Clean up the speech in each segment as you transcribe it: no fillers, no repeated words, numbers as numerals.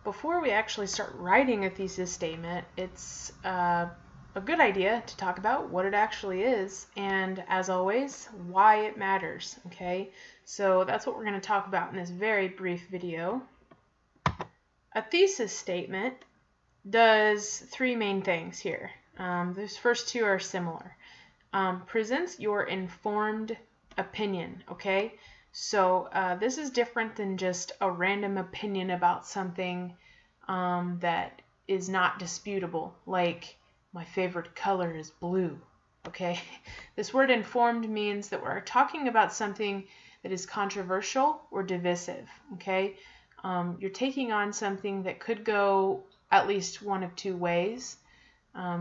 Before we actually start writing a thesis statement, it's a good idea to talk about what it actually is and, as always, why it matters. Okay, so that's what we're going to talk about in this very brief video. A thesis statement does three main things here. Those first two are similar. Presents your informed opinion, okay? So this is different than just a random opinion about something that is not disputable, like my favorite color is blue, okay? This word informed means that we're talking about something that is controversial or divisive, okay? You're taking on something that could go at least one of two ways.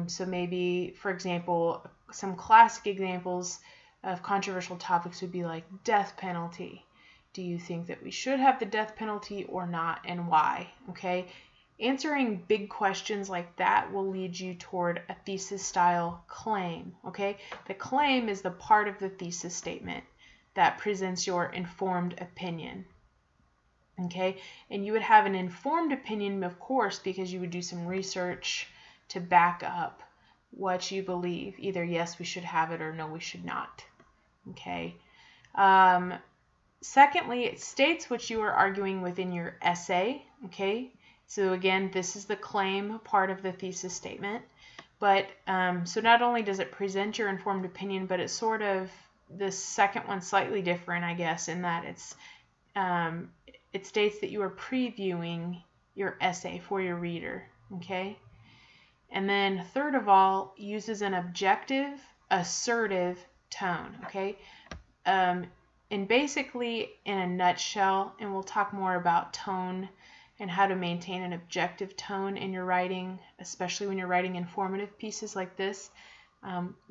So maybe, for example, some classic examples of controversial topics would be like death penalty. Do you think that we should have the death penalty or not, and why? Okay, answering big questions like that will lead you toward a thesis style claim. Okay, the claim is the part of the thesis statement that presents your informed opinion. Okay, and you would have an informed opinion, of course, because you would do some research to back up what you believe. Either yes, we should have it, or no, we should not. Okay. Secondly, it states what you are arguing within your essay. Okay. So again, this is the claim part of the thesis statement. But so not only does it present your informed opinion, but it's sort of the second one slightly different, I guess, in that it states that you are previewing your essay for your reader. Okay. And then third of all, uses an objective, assertive tone, okay? And basically, in a nutshell, and we'll talk more about tone and how to maintain an objective tone in your writing, especially when you're writing informative pieces like this.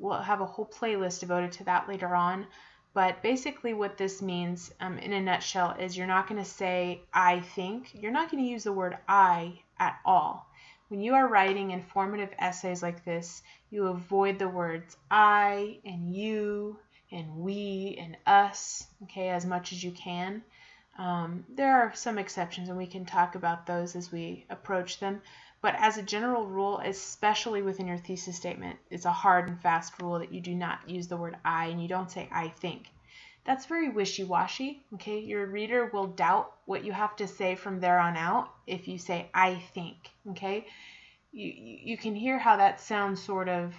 We'll have a whole playlist devoted to that later on. But basically what this means in a nutshell is you're not going to say, I think. You're not going to use the word I at all. When you are writing informative essays like this, you avoid the words I and you and we and us, okay, as much as you can. There are some exceptions, and we can talk about those as we approach them. But as a general rule, especially within your thesis statement, it's a hard and fast rule that you do not use the word I and you don't say I think. That's very wishy-washy, okay? Your reader will doubt what you have to say from there on out if you say, I think, okay? You can hear how that sounds sort of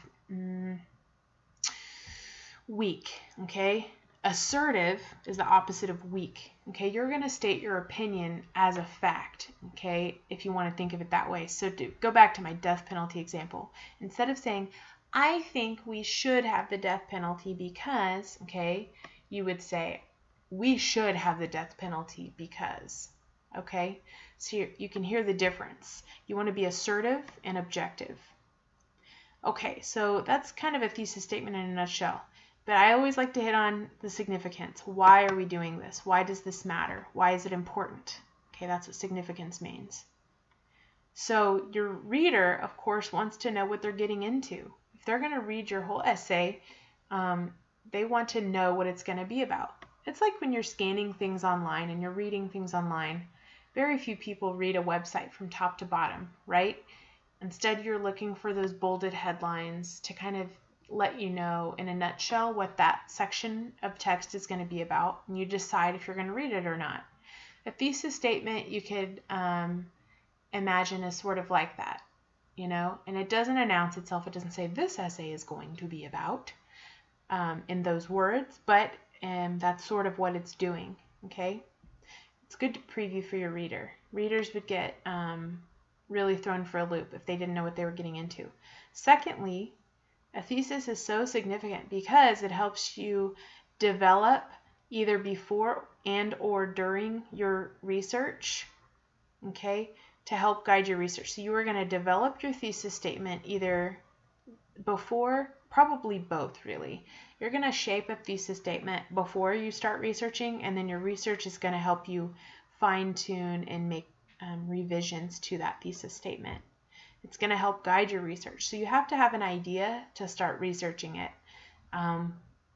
weak, okay? Assertive is the opposite of weak, okay? You're going to state your opinion as a fact, okay, if you want to think of it that way. So to go back to my death penalty example, instead of saying, I think we should have the death penalty because, okay, you would say, we should have the death penalty because, okay? So you can hear the difference. You want to be assertive and objective. Okay, so that's kind of a thesis statement in a nutshell. But I always like to hit on the significance. Why are we doing this? Why does this matter? Why is it important? Okay, that's what significance means. So your reader, of course, wants to know what they're getting into. If they're going to read your whole essay, they want to know what it's going to be about. It's like when you're scanning things online and you're reading things online. Very few people read a website from top to bottom, right? Instead, you're looking for those bolded headlines to kind of let you know in a nutshell what that section of text is going to be about, and you decide if you're going to read it or not. A thesis statement you could imagine as sort of like that, you know, and it doesn't announce itself. It doesn't say this essay is going to be about in those words, but that's sort of what it's doing, okay? It's good to preview for your reader. Readers would get really thrown for a loop if they didn't know what they were getting into. Secondly, a thesis is so significant because it helps you develop either before and or during your research, okay, to help guide your research. So you are going to develop your thesis statement either before, probably both really. You're going to shape a thesis statement before you start researching, and then your research is going to help you fine-tune and make revisions to that thesis statement. It's going to help guide your research. So you have to have an idea to start researching it.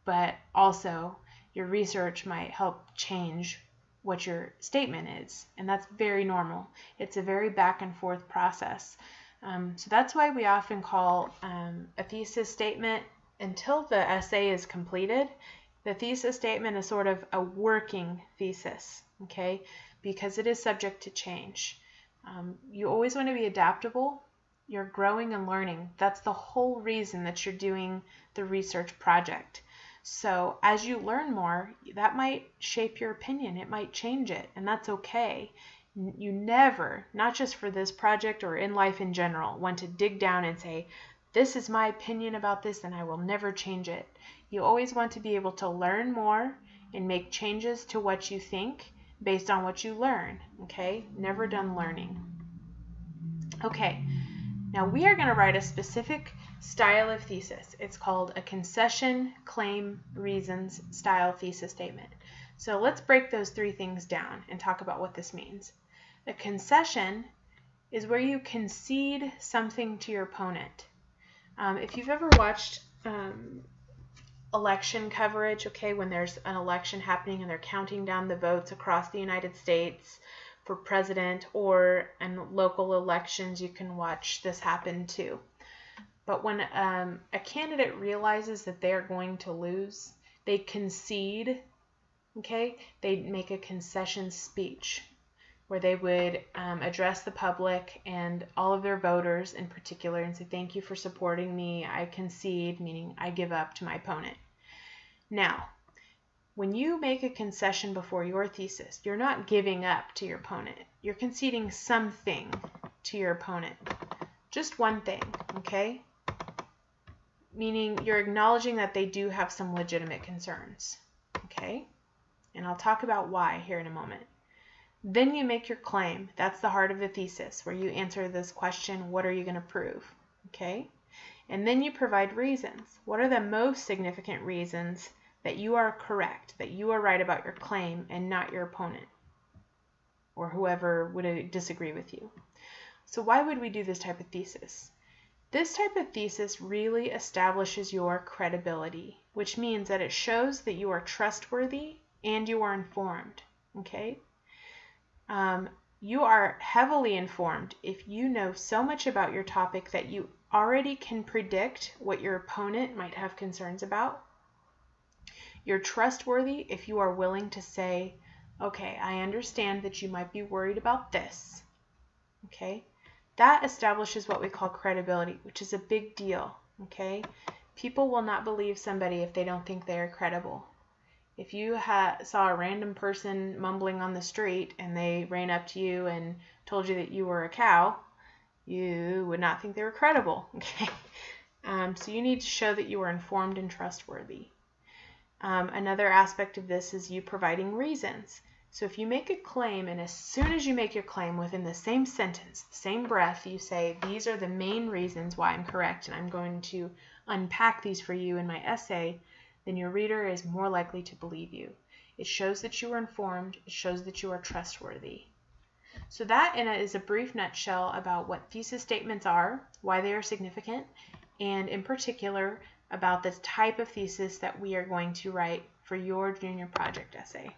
But also your research might help change what your statement is, and that's very normal. It's a very back and forth process. So that's why we often call a thesis statement, until the essay is completed, the thesis statement is sort of a working thesis, okay, because it is subject to change. You always want to be adaptable. You're growing and learning. That's the whole reason that you're doing the research project. So as you learn more, that might shape your opinion. It might change it, and that's okay. You never, not just for this project or in life in general, want to dig down and say, this is my opinion about this and I will never change it. You always want to be able to learn more and make changes to what you think based on what you learn, okay? Never done learning. Okay, now we are going to write a specific style of thesis. It's called a concession, claim, reasons style thesis statement. So let's break those three things down and talk about what this means. A concession is where you concede something to your opponent. If you've ever watched election coverage, okay, when there's an election happening and they're counting down the votes across the United States for president, or in local elections, you can watch this happen too. But when a candidate realizes that they are going to lose, they concede, okay? They make a concession speech where they would address the public and all of their voters in particular and say, thank you for supporting me. I concede, meaning I give up to my opponent. Now, when you make a concession before your thesis, you're not giving up to your opponent. You're conceding something to your opponent. Just one thing, okay? Meaning you're acknowledging that they do have some legitimate concerns, okay? And I'll talk about why here in a moment. Then you make your claim. That's the heart of the thesis, where you answer this question, what are you going to prove? Okay? And then you provide reasons. What are the most significant reasons that you are correct, that you are right about your claim and not your opponent or whoever would disagree with you? So why would we do this type of thesis? This type of thesis really establishes your credibility, which means that it shows that you are trustworthy and you are informed. Okay? You are heavily informed if you know so much about your topic that you already can predict what your opponent might have concerns about. You're trustworthy if you are willing to say, okay, I understand that you might be worried about this. Okay? That establishes what we call credibility, which is a big deal. Okay? People will not believe somebody if they don't think they are credible. If you saw a random person mumbling on the street and they ran up to you and told you that you were a cow, you would not think they were credible. Okay, so you need to show that you are informed and trustworthy. Another aspect of this is you providing reasons. So if you make a claim, and as soon as you make your claim, within the same sentence, the same breath, you say, these are the main reasons why I'm correct, and I'm going to unpack these for you in my essay, then your reader is more likely to believe you. It shows that you are informed. It shows that you are trustworthy. So that is a brief nutshell about what thesis statements are, why they are significant, and in particular about the type of thesis that we are going to write for your junior project essay.